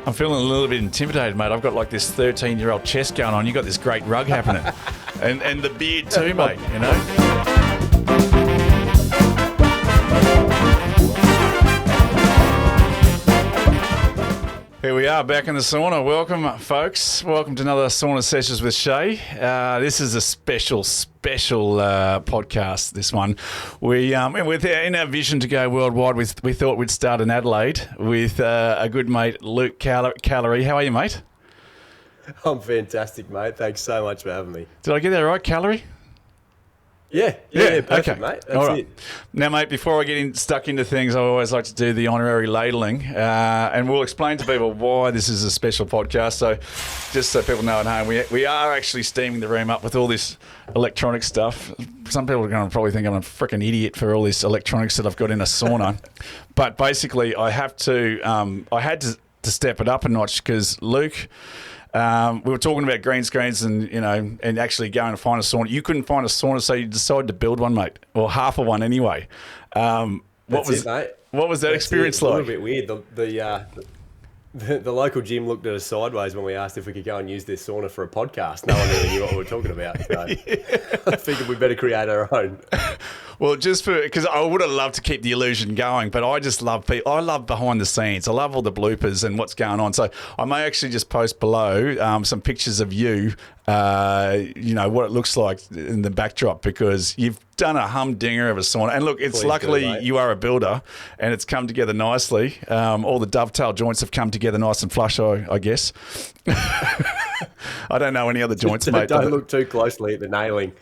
I'm feeling a little bit intimidated, mate. I've got like this 13-year-old chest going on. You got this great rug happening, and the beard too, mate. You know. Here we are back in the sauna. Welcome, folks. Welcome to another Sauna Sessions with Shay. This is a special podcast, this one. In our vision to go worldwide, we thought we'd start in Adelaide with a good mate, Luke Callery. How are you, mate? I'm fantastic, mate. Thanks so much for having me. Did I get that right, Callery? Yeah, perfect, okay. Mate. That's all right. it. Now, mate, before I get stuck into things, I always like to do the honorary ladling, and we'll explain to people why this is a special podcast. So, just so people know at home, we are actually steaming the room up with all this electronic stuff. Some people are going to probably think I'm a freaking idiot for all this electronics that I've got in a sauna, but basically, I had to step it up a notch because Luke. We were talking about green screens and actually going to find a sauna. You couldn't find a sauna, so you decided to build one, mate, or half of one anyway. What was that experience like? A little bit weird. The local gym looked at us sideways when we asked if we could go and use their sauna for a podcast. No one really knew what we were talking about. So I figured we better create our own. Well, because I would have loved to keep the illusion going, but I just love people. I love behind the scenes. I love all the bloopers and what's going on. So I may actually just post below some pictures of you, what it looks like in the backdrop, because you've done a humdinger of a sauna. And look, it's luckily you are a builder and it's come together nicely. All the dovetail joints have come together nice and flush, I guess. I don't know any other joints, mate. Don't look too closely at the nailing.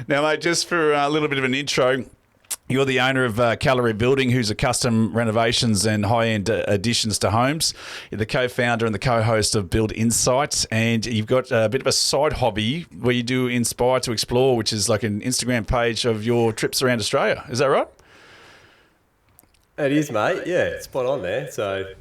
Now, mate, just for a little bit of an intro, you're the owner of Callery Building, who's a custom renovations and high-end additions to homes. You're the co-founder and the co-host of Build Insights, and you've got a bit of a side hobby where you do Inspire to Explore, which is like an Instagram page of your trips around Australia. Is that right? It is, mate. Yeah, spot on there. So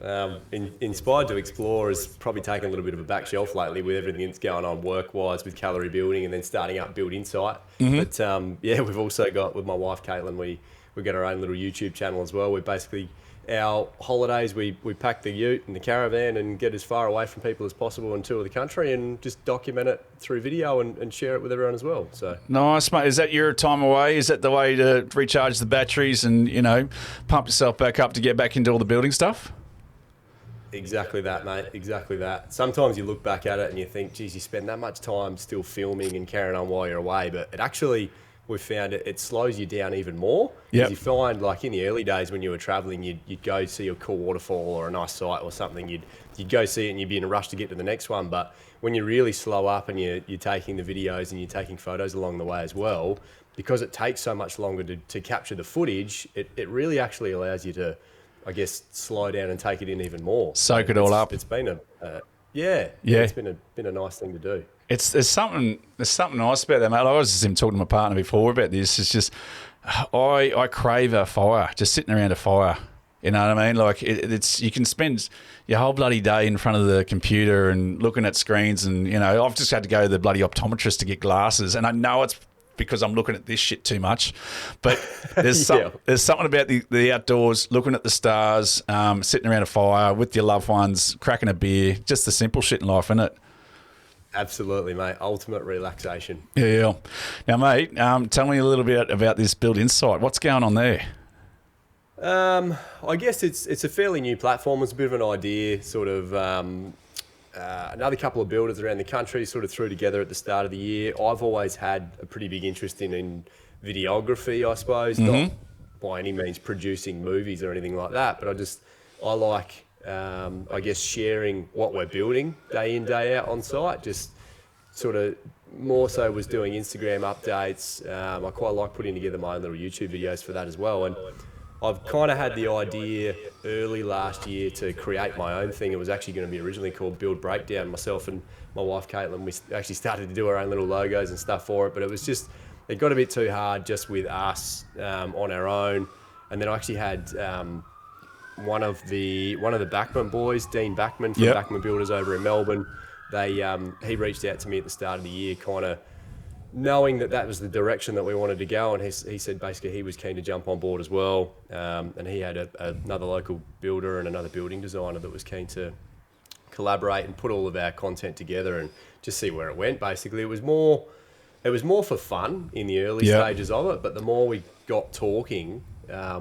Inspired to Explore has probably taken a little bit of a back shelf lately with everything that's going on work-wise with Callery Building and then starting up Build Insight. Mm-hmm. But we've also got, with my wife Caitlin, we got our own little YouTube channel as well. We basically, our holidays, we pack the ute and the caravan and get as far away from people as possible and tour the country and just document it through video and share it with everyone as well. So nice, mate. Is that your time away? Is that the way to recharge the batteries and, pump yourself back up to get back into all the building stuff? Exactly that, mate. Exactly that. Sometimes you look back at it and you think, geez, you spend that much time still filming and carrying on while you're away, but it actually... We've found it slows you down even more. Yep. You find, like in the early days when you were travelling, you'd go see a cool waterfall or a nice site or something. You'd go see it and you'd be in a rush to get to the next one. But when you really slow up and you're taking the videos and you're taking photos along the way as well, because it takes so much longer to capture the footage, it really actually allows you to, I guess, slow down and take it in even more. Soak it all up. It's been it's been a nice thing to do. There's something nice about that, mate. I was just even talking to my partner before about this. It's just I crave a fire, just sitting around a fire. You know what I mean? Like it's you can spend your whole bloody day in front of the computer and looking at screens, and I've just had to go to the bloody optometrist to get glasses, and I know it's because I'm looking at this shit too much. But there's something about the outdoors, looking at the stars, sitting around a fire with your loved ones, cracking a beer, just the simple shit in life, isn't it? Absolutely, mate. Ultimate relaxation. Yeah. Now, mate, tell me a little bit about this Build Insight. What's going on there? I guess it's a fairly new platform. It's a bit of an idea, sort of another couple of builders around the country sort of threw together at the start of the year. I've always had a pretty big interest in videography, I suppose, not by any means producing movies or anything like that, but I like... I guess sharing what we're building day in, day out on site, just sort of more so was doing Instagram updates. I quite like putting together my own little YouTube videos for that as well. And I've kind of had the idea early last year to create my own thing. It was actually going to be originally called Build Breakdown. Myself and my wife Caitlin, we actually started to do our own little logos and stuff for it, but it got a bit too hard just with us on our own. And then I actually had... one of the Backman boys, Dean Backman from Backman Builders over in Melbourne, he reached out to me at the start of the year, kind of knowing that was the direction that we wanted to go, and he said basically he was keen to jump on board as well, and he had another local builder and another building designer that was keen to collaborate and put all of our content together and just see where it went. Basically, it was more for fun in the early stages of it, but the more we got talking,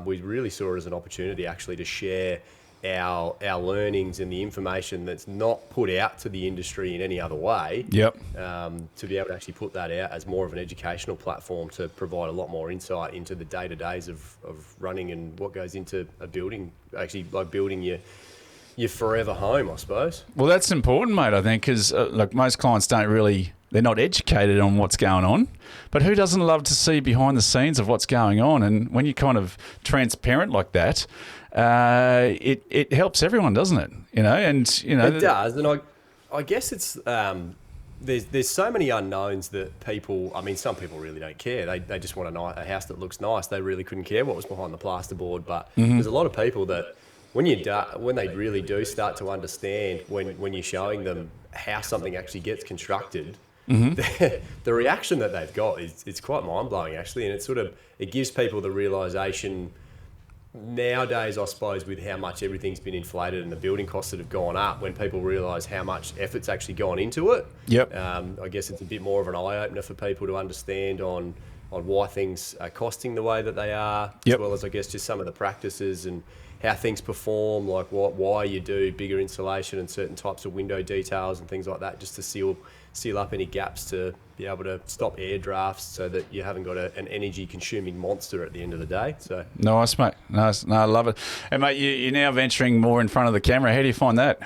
we really saw it as an opportunity actually to share our learnings and the information that's not put out to the industry in any other way. To be able to actually put that out as more of an educational platform to provide a lot more insight into the day-to-days of running and what goes into a building, actually like building your forever home, I suppose. Well, that's important, mate, I think, because like most clients they're not educated on what's going on. But who doesn't love to see behind the scenes of what's going on? And when you're kind of transparent like that, it helps everyone, doesn't it? It does, and I guess it's there's so many unknowns that people. I mean, some people really don't care. They just want a house that looks nice. They really couldn't care what was behind the plasterboard. But there's a lot of people that when they really do start to understand when you're showing them how something actually gets constructed. The reaction that they've got is quite mind-blowing actually, and it gives people the realisation nowadays, I suppose, with how much everything's been inflated and the building costs that have gone up, when people realise how much effort's actually gone into it. I guess it's a bit more of an eye-opener for people to understand on why things are costing the way that they are, as well as I guess just some of the practices and how things perform, like why you do bigger insulation and certain types of window details and things like that, just to seal up any gaps to be able to stop air drafts so that you haven't got an energy consuming monster at the end of the day. So nice, mate. Nice. No, I love it. And mate, you're now venturing more in front of the camera. How do you find that?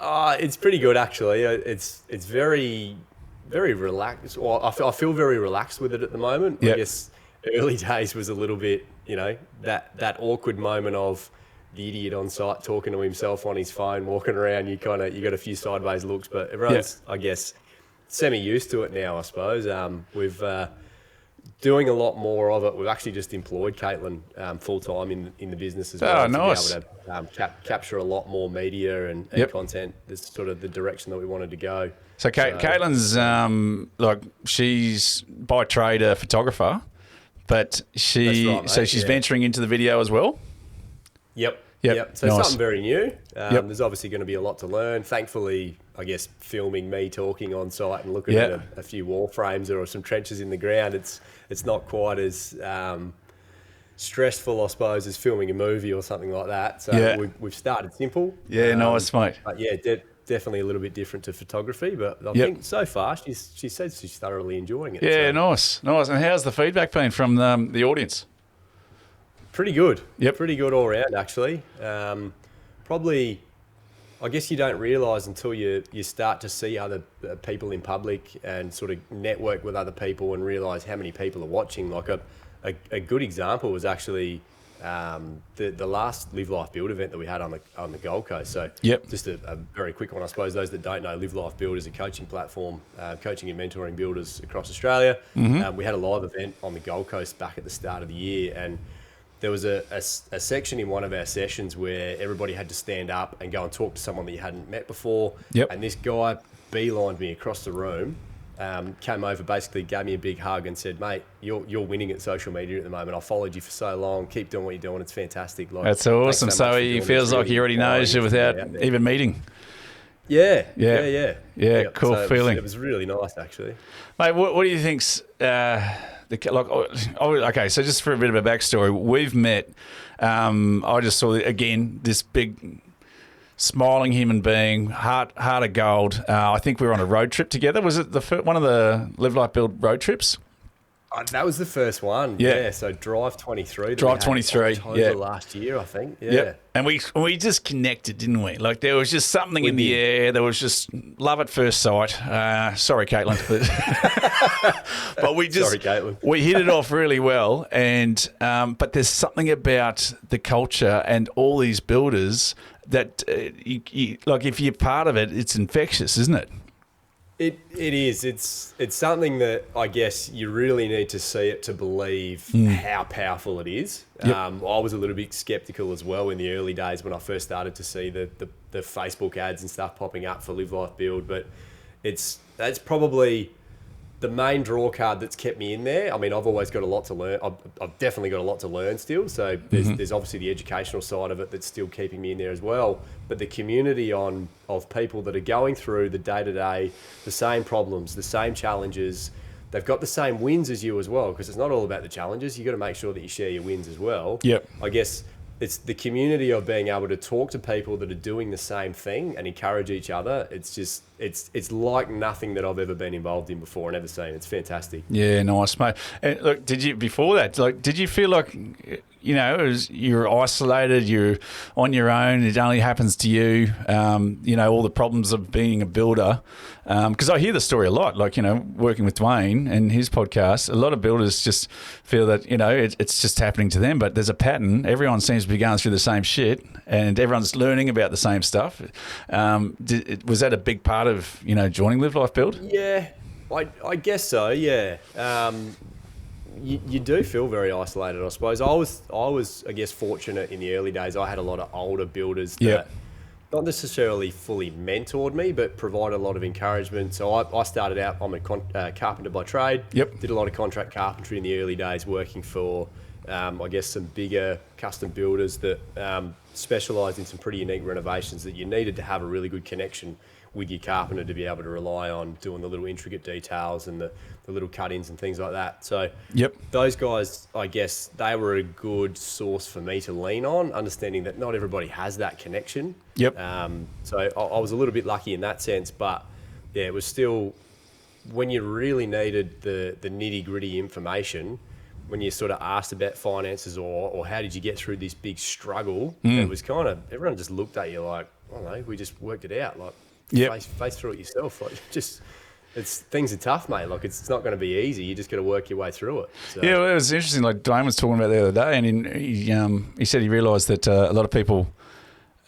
It's pretty good actually. It's very, very relaxed. Well, I feel very relaxed with it at the moment. I guess early days was a little bit, that awkward moment of the idiot on site talking to himself on his phone, walking around. You got a few sideways looks, but everyone's, I guess, semi used to it now, I suppose. We've doing a lot more of it. We've actually just employed Caitlin full time in the business as well. Oh, nice. To be able to capture a lot more media and content. That's sort of the direction that we wanted to go. So Caitlin's she's by trade a photographer, but she's venturing into the video as well. Yep. So nice. something very new. There's obviously going to be a lot to learn. Thankfully, I guess filming me talking on site and looking at a few wall frames or some trenches in the ground, it's not quite as stressful, I suppose, as filming a movie or something like that. So we've started simple. Nice, mate. But definitely a little bit different to photography. But I think so far she says she's thoroughly enjoying it. Yeah, so. Nice. And how's the feedback been from the audience? Pretty good. Pretty good all around, actually. Probably, I guess you don't realise until you start to see other people in public and sort of network with other people and realise how many people are watching. Like a good example was actually the last Live Life Build event that we had on the Gold Coast. So just a very quick one, I suppose. Those that don't know, Live Life Build is a coaching platform, coaching and mentoring builders across Australia. We had a live event on the Gold Coast back at the start of the year, and there was a section in one of our sessions where everybody had to stand up and go and talk to someone that you hadn't met before. And this guy beelined me across the room, came over, basically gave me a big hug and said, "Mate, you're winning at social media at the moment. I followed you for so long. Keep doing what you're doing. It's fantastic." Like, that's awesome. So he feels like he already knows you without even meeting. Yeah. Cool so feeling. It was really nice, actually. Mate, what do you think's okay, so just for a bit of a backstory, we've met. I just saw again this big, smiling human being, heart of gold. I think we were on a road trip together. Was it one of the Live Life Build road trips? That was the first one. Yeah. So Drive 23. Drive 23. October last year, I think. Yeah. And we just connected, didn't we? Like there was just something in the air. There was just love at first sight. Sorry, Caitlin, but we just we hit it off really well. And but there's something about the culture and all these builders that you, like if you're part of it, it's infectious, isn't it? It is. It's something that I guess you really need to see it to believe how powerful it is. I was a little bit skeptical as well in the early days when I first started to see the Facebook ads and stuff popping up for Live Life Build, but that's probably the main draw card that's kept me in there, I mean, I've always got a lot to learn. I've definitely got a lot to learn still. So there's obviously the educational side of it that's still keeping me in there as well. But the community of people that are going through the day-to-day, the same problems, the same challenges, they've got the same wins as you as well, because it's not all about the challenges. You've got to make sure that you share your wins as well. Yep. I guess it's the community of being able to talk to people that are doing the same thing and encourage each other. It's just, it's like nothing that I've ever been involved in before and ever seen. It's fantastic. Yeah, nice, mate. And look, did you feel like, you're isolated, you're on your own, it only happens to you, all the problems of being a builder? Because I hear the story a lot, working with Dwayne and his podcast, a lot of builders just feel that, it's just happening to them, but there's a pattern. Everyone seems to be going through the same shit and everyone's learning about the same stuff. Was that a big part of, joining Live Life Build? Yeah, I guess so, yeah. You do feel very isolated, I suppose. I was, I guess, fortunate in the early days. I had a lot of older builders that not necessarily fully mentored me, but provided a lot of encouragement. So I started out, I'm a carpenter by trade. Yep. Did a lot of contract carpentry in the early days, working for, I guess, some bigger custom builders that specialised in some pretty unique renovations that you needed to have a really good connection with your carpenter to be able to rely on doing the little intricate details and the little cut-ins and things like that. So those guys, I guess, they were a good source for me to lean on, understanding that not everybody has that connection. Yep. So I was a little bit lucky in that sense, but yeah, it was still, when you really needed the nitty-gritty information, when you sort of asked about finances or how did you get through this big struggle, it was kind of, everyone just looked at you like, I don't know, we just worked it out. Like, face through it yourself. Like, things are tough, mate. Like, it's not going to be easy. You just got to work your way through it. So. Yeah, well, it was interesting. Like Dwayne was talking about the other day, and he said he realised that a lot of people,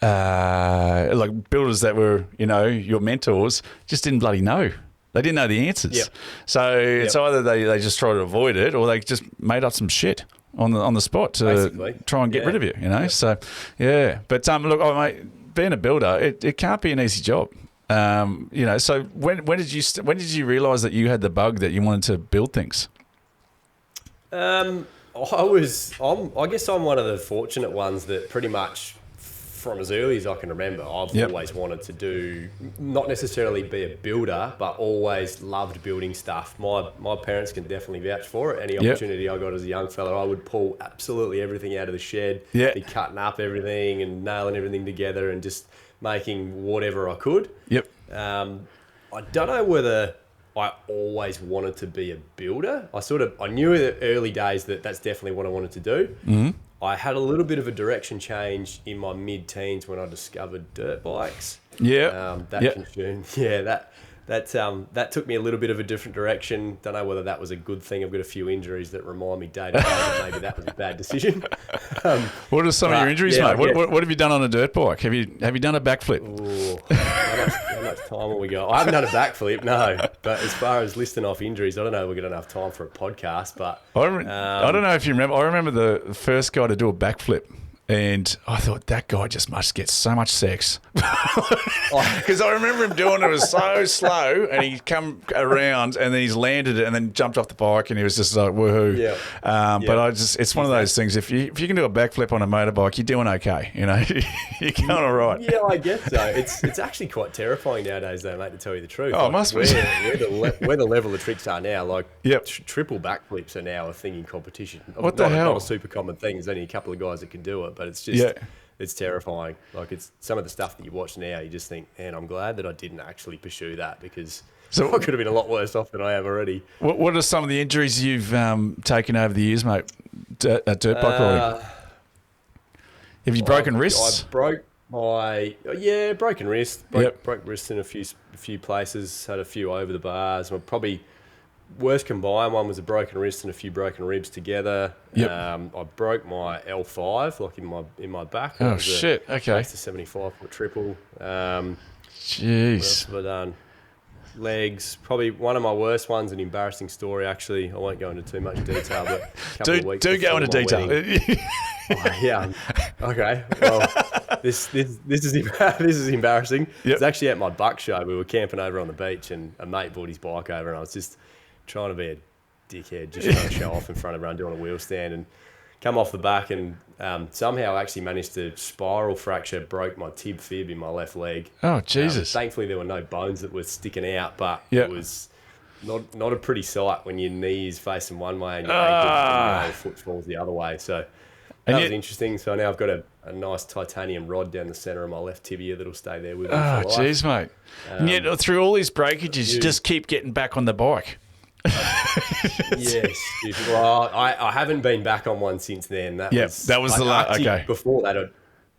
like builders that were, your mentors, just didn't bloody know. They didn't know the answers. Yep. So it's either they just try to avoid it, or they just made up some shit on the spot to basically try and get rid of you. Yep. So yeah. But look, mate, being a builder, it can't be an easy job. So when did you realise that you had the bug that you wanted to build things? I guess I'm one of the fortunate ones that pretty much from as early as I can remember, I've always wanted to do, not necessarily be a builder, but always loved building stuff. My parents can definitely vouch for it. Any opportunity I got as a young fella, I would pull absolutely everything out of the shed, be cutting up everything and nailing everything together and just making whatever I could. Yep. I don't know whether I always wanted to be a builder. I knew in the early days that that's definitely what I wanted to do. Mm-hmm. I had a little bit of a direction change in my mid-teens when I discovered dirt bikes. Yeah. That took me a little bit of a different direction. Don't know whether that was a good thing. I've got a few injuries that remind me day to day that maybe that was a bad decision. What are some of your injuries, mate? What have you done on a dirt bike? Have you done a backflip? How much time have we got? I haven't done a backflip, no. But as far as listing off injuries, I don't know if we've got enough time for a podcast. But I don't know if you remember. I remember the first guy to do a backflip. And I thought, that guy just must get so much sex. Because I remember him doing it. It was so slow. And he come around and then he's landed it and then jumped off the bike and he was just like, woohoo. Yeah. But it's one of those things. If you can do a backflip on a motorbike, you're doing okay. You're going all right. Yeah, I guess so. It's actually quite terrifying nowadays, though, mate, to tell you the truth. Oh, it must be. Where the level of tricks are now, like triple backflips are now a thing in competition. What the hell? Not a super common thing. There's only a couple of guys that can do it. But it's just, it's terrifying. Like, it's some of the stuff that you watch now, you just think, man, I'm glad that I didn't actually pursue that because I could have been a lot worse off than I am already. What are some of the injuries you've taken over the years, mate, at dirt bike riding? Have you broken wrists? I broke my, broken wrist. Broke wrists in a few places, had a few over the bars. Probably worst combined one was a broken wrist and a few broken ribs together. Yep. I broke my L5, like in my back. Oh shit! Okay. It's a 75-foot triple. Jeez. What else have I done? Legs. Probably one of my worst ones. An embarrassing story. Actually, I won't go into too much detail. But a couple of weeks do go into detail. Yeah. Okay. Well, this is embarrassing. Yep. It's actually at my buck show. We were camping over on the beach, and a mate brought his bike over, and I was just trying to be a dickhead, just trying to show off in front of everyone doing a wheel stand, and come off the back and somehow I actually managed to spiral fracture, broke my tib fib in my left leg. Oh, Jesus. Thankfully, there were no bones that were sticking out, but Yep. it was not a pretty sight when your knee is facing one way and your ankle and your foot falls the other way. So that was interesting. So now I've got a nice titanium rod down the centre of my left tibia that'll stay there with me Oh, for life. jeez, mate. And yet, through all these breakages, you just keep getting back on the bike. Yes. Well, I haven't been back on one since then. That was the last. Okay. Before that,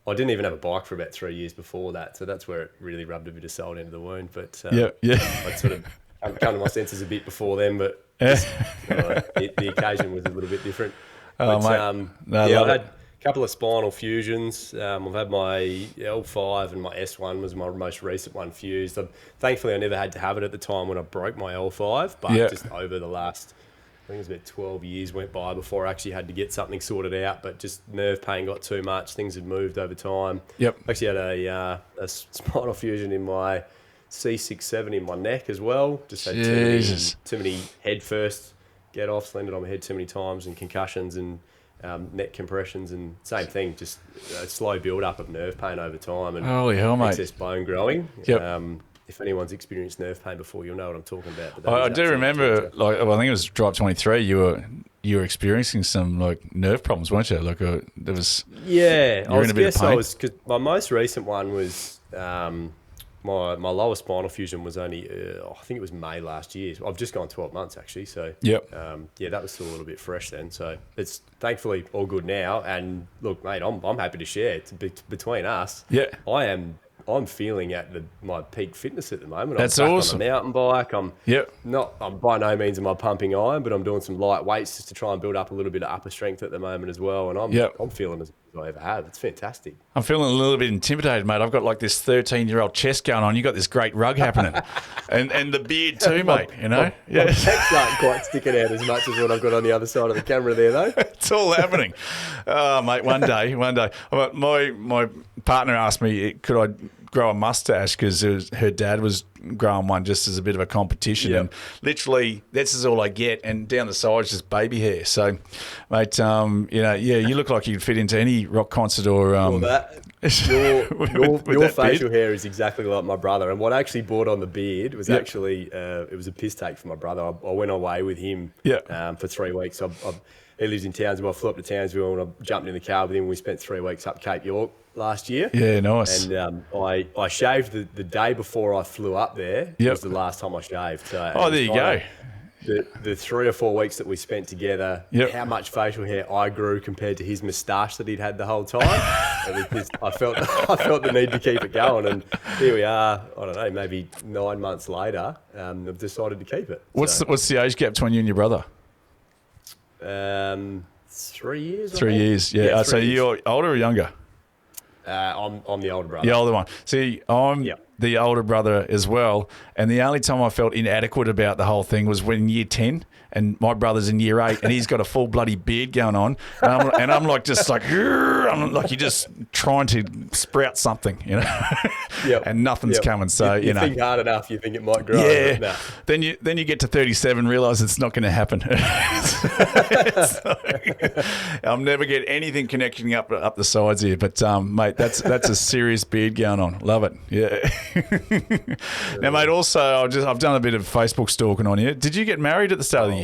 I didn't even have a bike for about 3 years before that. So that's where it really rubbed a bit of salt into the wound. But I'd sort of come to my senses a bit before then. But the occasion was a little bit different. Oh, but, mate. I had a couple of spinal fusions. I've had my L5 and my S1 was my most recent one fused. Thankfully, I never had to have it at the time when I broke my L5, but just over the last, I think it was about 12 years went by before I actually had to get something sorted out, but just nerve pain got too much. Things had moved over time. Yep. Actually had a spinal fusion in my C6-7 in my neck as well. Just had too many head first get-offs, landed on my head too many times, and concussions and neck compressions, and same thing, just a slow build-up of nerve pain over time and holy hell, mate. excess bone growing. Yep. If anyone's experienced nerve pain before, you'll know what I'm talking about. But I do remember, I think it was Drive 23. You were experiencing some nerve problems, weren't you? There was. Yeah, you were in a bit of pain. Because my most recent one was my lower spinal fusion was only I think it was May last year. I've just gone 12 months actually. So that was still a little bit fresh then. So it's thankfully all good now. And look, mate, I'm happy to share. It's between us. Yeah, I'm feeling at my peak fitness at the moment. That's I'm back awesome. on a mountain bike. I'm by no means am I pumping iron, but I'm doing some light weights just to try and build up a little bit of upper strength at the moment as well. And I'm feeling as good as I ever have. It's fantastic. I'm feeling a little bit intimidated, mate. I've got this 13-year-old chest going on. You got this great rug happening, and the beard too, mate. You know, my pecs aren't quite sticking out as much as what I've got on the other side of the camera there, though. It's all happening. Oh, mate, one day. My partner asked me, could I grow a mustache, because her dad was growing one just as a bit of a competition, and literally this is all I get, and down the sides just baby hair. So, mate, you look like you'd fit into any rock concert or your facial hair is exactly like my brother, and what I actually brought on the beard was actually it was a piss take for my brother. I went away with him for 3 weeks. He lives in Townsville. I flew up to Townsville and I jumped in the car with him. We spent 3 weeks up Cape York last year. Yeah, nice. And I shaved the day before I flew up there. It was the last time I shaved. So there you go. The 3 or 4 weeks that we spent together, how much facial hair I grew compared to his moustache that he'd had the whole time. I felt the need to keep it going, and here we are. I don't know, maybe 9 months later, I've decided to keep it. What's the age gap between you and your brother? 3 years. 3 years, yeah. So you're older or younger? I'm the older brother. The older one. See, I'm the older brother as well. And the only time I felt inadequate about the whole thing was when year 10, and my brother's in year 8, and he's got a full bloody beard going on, and I'm like I'm like you're just trying to sprout something, you know, and nothing's coming. So you know, think hard enough, you think it might grow. Yeah. No. Then you get to 37, realise it's not going to happen. I'll never get anything connecting up the sides here, but mate, that's a serious beard going on. Love it. Yeah. Now, mate, also I've done a bit of Facebook stalking on you. Did you get married at the start of the year?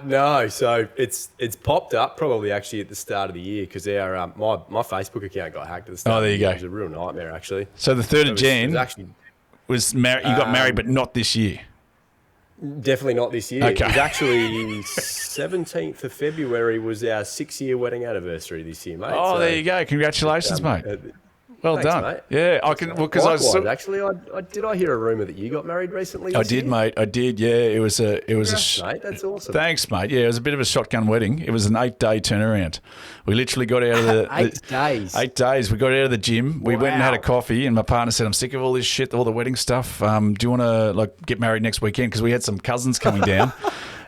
No, so it's popped up probably actually at the start of the year, because our my Facebook account got hacked at the start. Oh, there you go. It was a real nightmare actually. So the 3rd of Jan was married. You got married, but not this year. Definitely not this year. Okay. It was actually 17th of February was our 6-year wedding anniversary this year, mate. Oh, so, there you go. Congratulations, mate. Well thanks, done. Mate. Yeah, I can. Well, because actually, did I hear a rumor that you got married recently? I did, mate. I did. Yeah, it was a. Mate, that's awesome. Thanks, mate. Yeah, it was a bit of a shotgun wedding. It was an 8-day turnaround. We literally got out of the 8 days. 8 days. We got out of the gym. We went and had a coffee, and my partner said, "I'm sick of all this shit, all the wedding stuff. Do you want to get married next weekend?" Because we had some cousins coming down.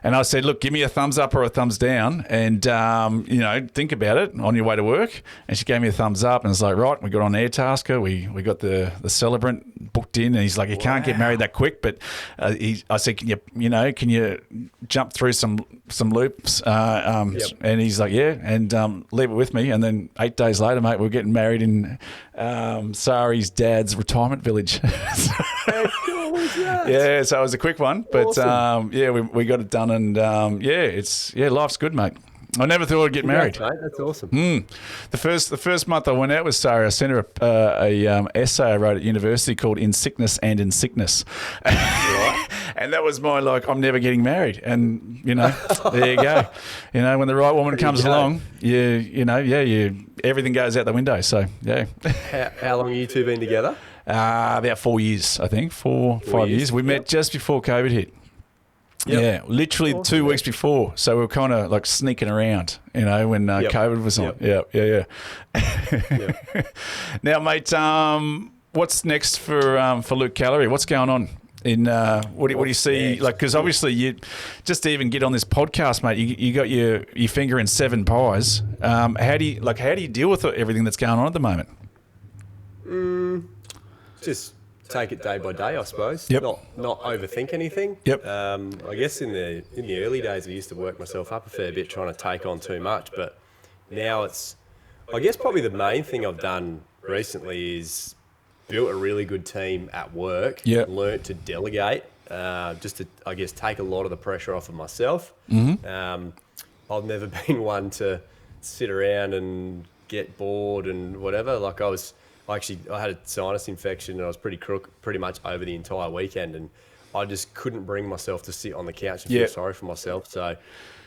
And I said, look, give me a thumbs up or a thumbs down, and, think about it on your way to work. And she gave me a thumbs up, and it's like, right, we got on Airtasker. We got the celebrant booked booked in, and he's like, you can't get married that quick. But I said, can you jump through some loops? And he's like, yeah, and leave it with me. And then 8 days later, mate, we're getting married in Sari's dad's retirement village. How cool was that? Yeah, so it was a quick one, but Awesome. we got it done, and life's good, mate. I never thought I'd get married. Mate, that's awesome. The first month I went out with Sarah, I sent her a essay I wrote at university called "In Sickness and in Sickness," and that was my I'm never getting married, and there you go. When the right woman comes along, everything goes out the window. So yeah. How long have you two been together? About 4 years, I think. 5 years. We met just before COVID hit. Yep. Yeah, literally Awesome, 2 weeks before. So we were kind of like sneaking around, when COVID was on. Yeah. Now, mate, what's next for Luke Callery? What's going on? What do you see? Like, because obviously you just to even get on this podcast, mate. You got your finger in 7 pies. How do you deal with everything that's going on at the moment? Just take it day by day, I suppose. Yep. Not overthink anything. Yep. I guess in the early days, I used to work myself up a fair bit trying to take on too much, but now I guess probably the main thing I've done recently is built a really good team at work. Yep. Learnt to delegate, just to, I guess, take a lot of the pressure off of myself. I've never been one to sit around and get bored and whatever. Like I had a sinus infection and I was pretty much over the entire weekend, and I just couldn't bring myself to sit on the couch and feel sorry for myself. So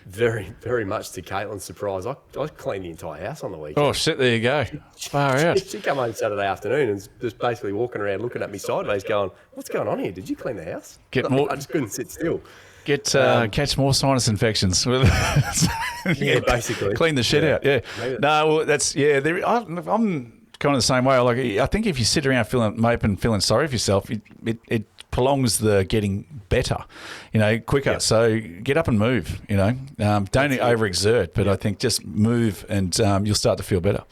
very, very much to Caitlin's surprise, I cleaned the entire house on the weekend. Oh, shit, there you go. Far out. She came home Saturday afternoon and was just basically walking around looking at me sideways going, what's going on here? Did you clean the house? I just couldn't sit still. Catch more sinus infections. Yeah, basically. Clean the shit out, yeah. No, well, that's, I'm kind of the same way. Like, I think if you sit around feeling sorry for yourself, it prolongs the getting better, quicker. Yep. So get up and move, don't overexert, but I think just move and you'll start to feel better.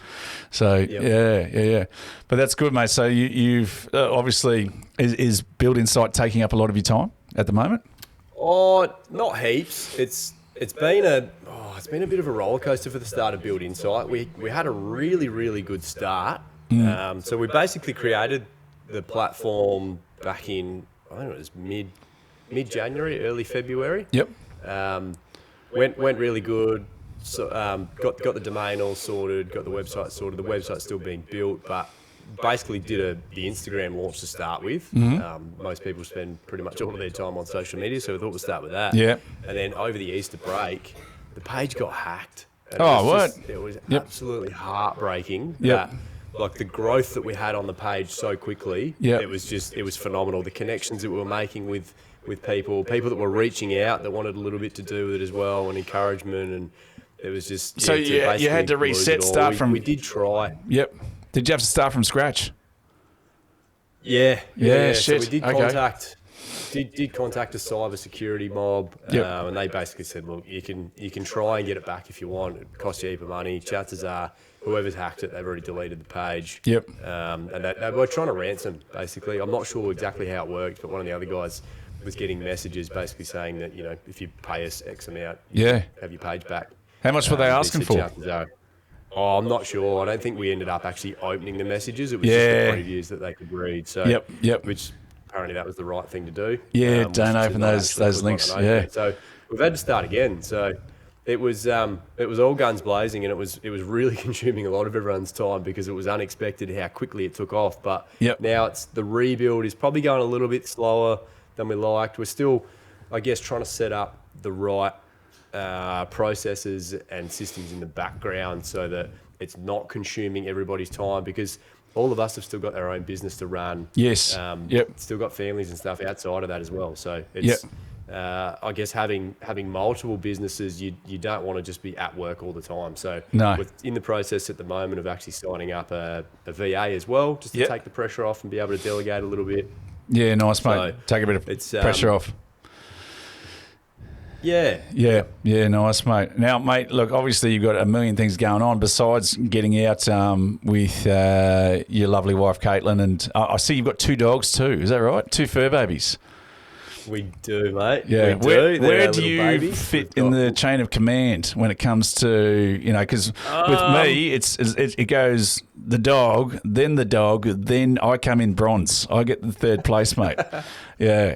So yeah. But that's good, mate. So you've obviously is Build Insight taking up a lot of your time at the moment? Oh, not heaps. It's been a bit of a roller coaster for the start of Build Insight. We had a really, really good start. So we basically created the platform back in, I don't know, it was mid-January, early February. Yep. Went really good. So, got the domain all sorted, got the website sorted. The website's still being built, but basically did the Instagram launch to start with. Most people spend pretty much all of their time on social media, so we thought we'd start with that. Yeah. And then over the Easter break, the page got hacked. And it was absolutely heartbreaking. Yep. Like the growth that we had on the page so quickly, it was phenomenal. The connections that we were making with people that were reaching out that wanted a little bit to do with it as well, and encouragement, and it was just... So you had to reset, start from... We did try. Yep. Did you have to start from scratch? Yeah. Shit. So we did contact a cyber security mob, and they basically said, look, you can try and get it back if you want. It costs you a heap of money. Chances are whoever's hacked it, they've already deleted the page. Yep. And they were trying to ransom, basically. I'm not sure exactly how it worked, but one of the other guys was getting messages basically saying that, if you pay us X amount, you can have your page back. How much were they asking for? Oh, I'm not sure. I don't think we ended up actually opening the messages. It was just the previews that they could read. So, which apparently that was the right thing to do. Yeah, don't open those links. Yeah. So we've had to start again. So it was all guns blazing, and it was really consuming a lot of everyone's time because it was unexpected how quickly it took off. But now the rebuild is probably going a little bit slower than we liked. We're still, I guess, trying to set up the right processes and systems in the background so that it's not consuming everybody's time, because all of us have still got our own business to run. Yes. Still got families and stuff outside of that as well. So it's, I guess having multiple businesses, you don't want to just be at work all the time. So we're in the process at the moment of actually signing up a VA as well, just to take the pressure off and be able to delegate a little bit. Yeah, nice, mate. Take a bit of pressure off. Yeah, nice, mate. Now, mate, look, obviously you've got a million things going on besides getting out with your lovely wife, Caitlin, and I see you've got 2 dogs too. Is that right? 2 fur babies. We do, mate. Yeah. We do. Where do you fit in the chain of command when it comes to, because with me, it goes the dog, then I come in bronze. I get the 3rd place, mate. Yeah.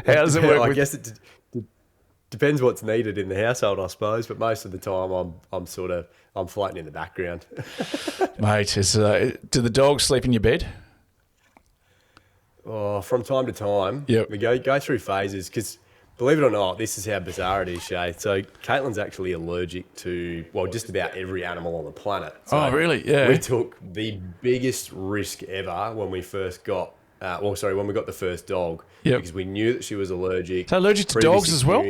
How does it work? I guess it depends what's needed in the household, I suppose. But most of the time, I'm floating in the background. Mate, do the dogs sleep in your bed? Oh, from time to time, Yep. we go through phases because, believe it or not, this is how bizarre it is, Shay. So Caitlin's actually allergic to, just about every animal on the planet. So really? Yeah. We took the biggest risk ever when we first got, when we got the first dog, because we knew that she was allergic. So allergic to dogs as well?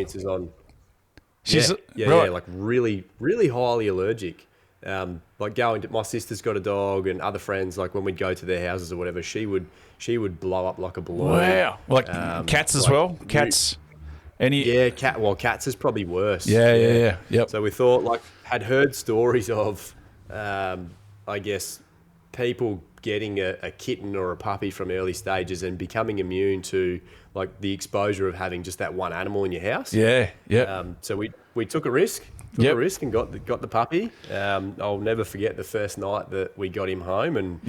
She's like really, really highly allergic. My sister's got a dog, and other friends, like when we'd go to their houses or whatever, she would blow up like a balloon. Wow. Like cats as well? Cats? Cats is probably worse. Yeah. Yep. So we thought, had heard stories of, I guess, people getting a kitten or a puppy from early stages and becoming immune to the exposure of having just that one animal in your house. Yeah. Yeah. So we took a risk. Took a risk and got the puppy. I'll never forget the first night that we got him home, and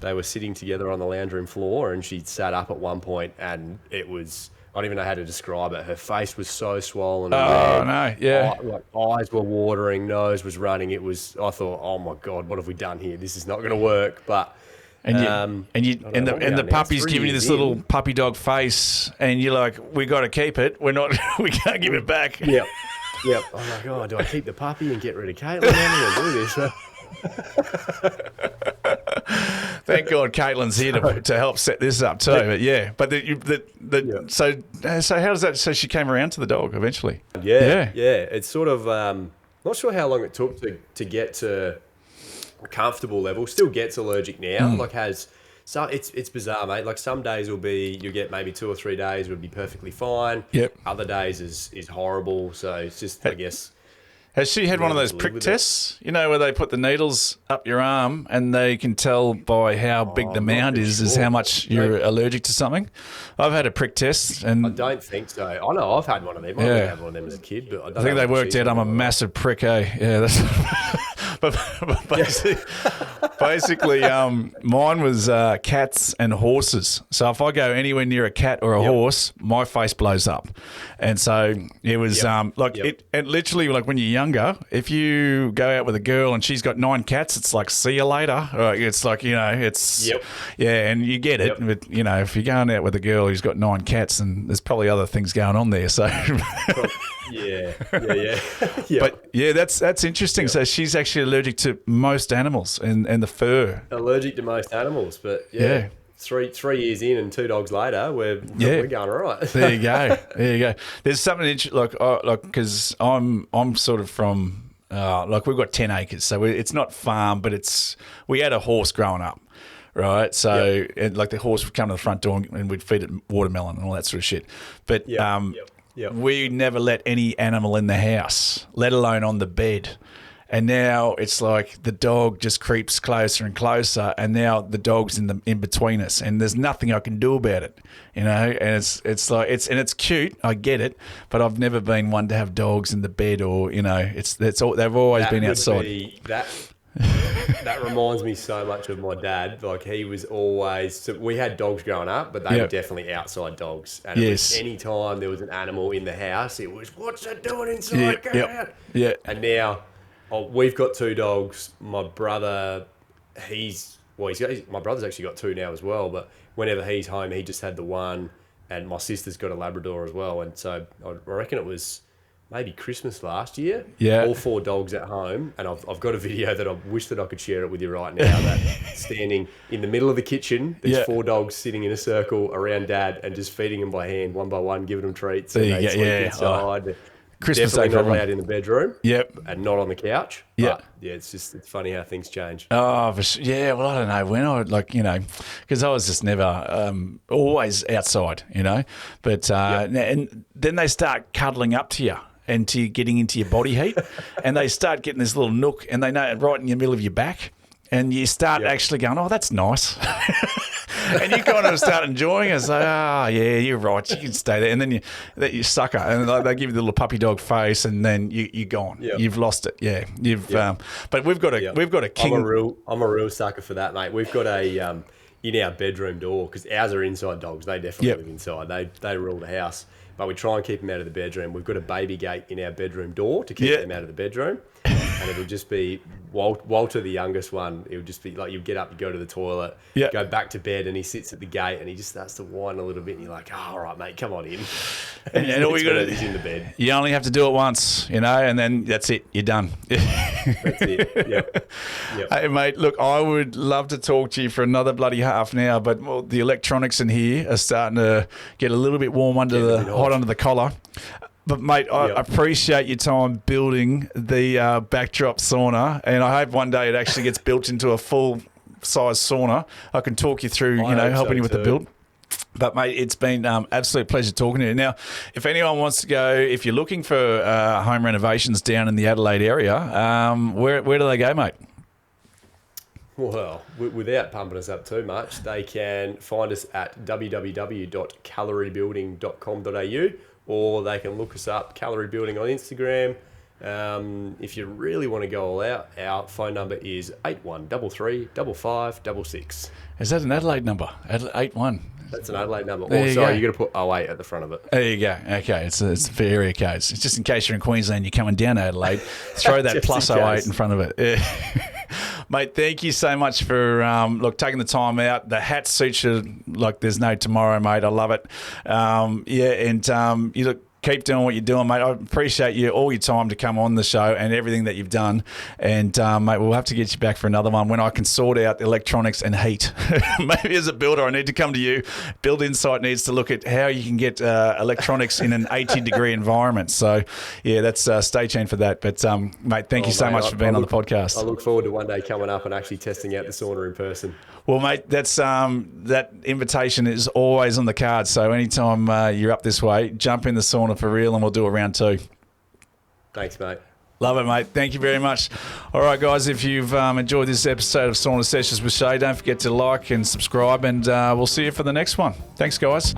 they were sitting together on the lounge room floor, and she sat up at one point, and it was, I don't even know how to describe it. Her face was so swollen. Oh, no, yeah. Eyes were watering, nose was running. I thought, oh my God, what have we done here? This is not going to work. But the puppy's giving you this little puppy dog face, and you're like, we got to keep it. We can't give it back. Yep. I'm like, oh, do I keep the puppy and get rid of Caitlin? I'm going to do this. Thank God Caitlin's here to help set this up too. So how does that? So she came around to the dog eventually. Yeah. It's sort of not sure how long it took to get to a comfortable level. Still gets allergic now. So it's bizarre, mate. Some days you'll get maybe 2 or 3 days would be perfectly fine. Yep. Other days is horrible. So it's just, I guess. Has she had one of those prick tests? Where they put the needles up your arm and they can tell by how big the mound is how much you're allergic to something? I've had a prick test, and I don't think so. I know I've had one of them. I didn't have one of them as a kid, but I think they worked out I'm a massive prick, eh? Yeah, that's. But basically, mine was cats and horses. So if I go anywhere near a cat or a horse, my face blows up. And so it was it literally, when you're younger, if you go out with a girl and she's got 9 cats, it's like, see you later. It's like, it's and you get it. But if you're going out with a girl who's got 9 cats, and there's probably other things going on there. So yeah. But that's interesting. So she's actually allergic to most animals and the fur. Allergic to most animals, but 3 years in and 2 dogs later, we're going all right. There you go. There's something interesting, because I'm sort of from we've got 10 acres, so it's not farm, but we had a horse growing up. Right, so the horse would come to the front door and we'd feed it watermelon and all that sort of shit. But we never let any animal in the house, let alone on the bed. And now it's like the dog just creeps closer and closer, and now the dog's in between us, and there's nothing I can do about it, And it's cute. I get it, but I've never been one to have dogs in the bed, or they've always been outside. That reminds me so much of my dad. He was always. So we had dogs growing up, but they were definitely outside dogs. And any time there was an animal in the house, it was, "What's that doing inside? Go out!" Yeah. And now we've got 2 dogs. My brother, my brother's actually got 2 now as well. But whenever he's home, he just had the one, and my sister's got a Labrador as well. And so I reckon it was maybe Christmas last year. Yeah. All 4 dogs at home. And I've got a video that I wish that I could share it with you right now. That standing in the middle of the kitchen, there's 4 dogs sitting in a circle around Dad and just feeding them by hand, one by one, giving them treats. And they sleep inside. Christmas definitely Day for not everyone. allowed in the bedroom. Yep. And not on the couch. Yep. But, yeah, it's funny how things change. Oh, yeah. Well, I don't know when I because I was just never always outside, But and then they start cuddling up to you and to getting into your body heat, and they start getting this little nook, and they know it right in the middle of your back, and you start actually going, oh, that's nice. And you kind of start enjoying it. It's like, yeah, you're right. You can stay there. And then you sucker. And they give you the little puppy dog face, and then you're gone. Yep. You've lost it. Yeah. But we've got a king. I'm a real sucker for that, mate. We've got a in our bedroom door, because ours are inside dogs. They definitely live inside. They rule the house. But we try and keep them out of the bedroom. We've got a baby gate in our bedroom door to keep them out of the bedroom. And it'll just be Walter, the youngest one. It'll just be like you get up, you go to the toilet, go back to bed, and he sits at the gate and he just starts to whine a little bit. And you're like, all right, mate, come on in. And all we got to he's in the bed. You only have to do it once, and then that's it. You're done. That's it. Yep. Hey, mate, look, I would love to talk to you for another bloody half an hour, but the electronics in here are starting to get a little bit warm hot under the collar. But, mate, I appreciate your time building the backdrop sauna, and I hope one day it actually gets built into a full-size sauna. I can talk you through, helping you with the build. But, mate, it's been absolute pleasure talking to you. Now, if anyone wants to go, if you're looking for home renovations down in the Adelaide area, where do they go, mate? Well, without pumping us up too much, they can find us at www.callerybuilding.com.au, or they can look us up, Callery Building on Instagram. If you really want to go all out, our phone number is 8133 5566. Is that an Adelaide number? 81. That's an Adelaide number. There you go. You got to put 08 at the front of it. There you go. Okay, it's for area codes. It's just in case you're in Queensland, you're coming down to Adelaide, throw that plus 08 in front of it. Yeah. Mate, thank you so much for taking the time out. The hat suits you like there's no tomorrow, mate. I love it. You look. Keep doing what you're doing, mate. I appreciate all your time to come on the show and everything that you've done. And, mate, we'll have to get you back for another one when I can sort out electronics and heat. Maybe as a builder, I need to come to you. Build Insight needs to look at how you can get electronics in an 80-degree environment. So, yeah, that's stay tuned for that. But, mate, thank you so much for being on the podcast. I look forward to one day coming up and actually testing out the sauna in person. Well, mate, that's that invitation is always on the card. So anytime you're up this way, jump in the sauna for real, and we'll do a round 2. Thanks, mate. Love it, mate. Thank you very much. All right, guys, if you've enjoyed this episode of Sauna Sessions with Shay, don't forget to like and subscribe, and we'll see you for the next one. Thanks, guys.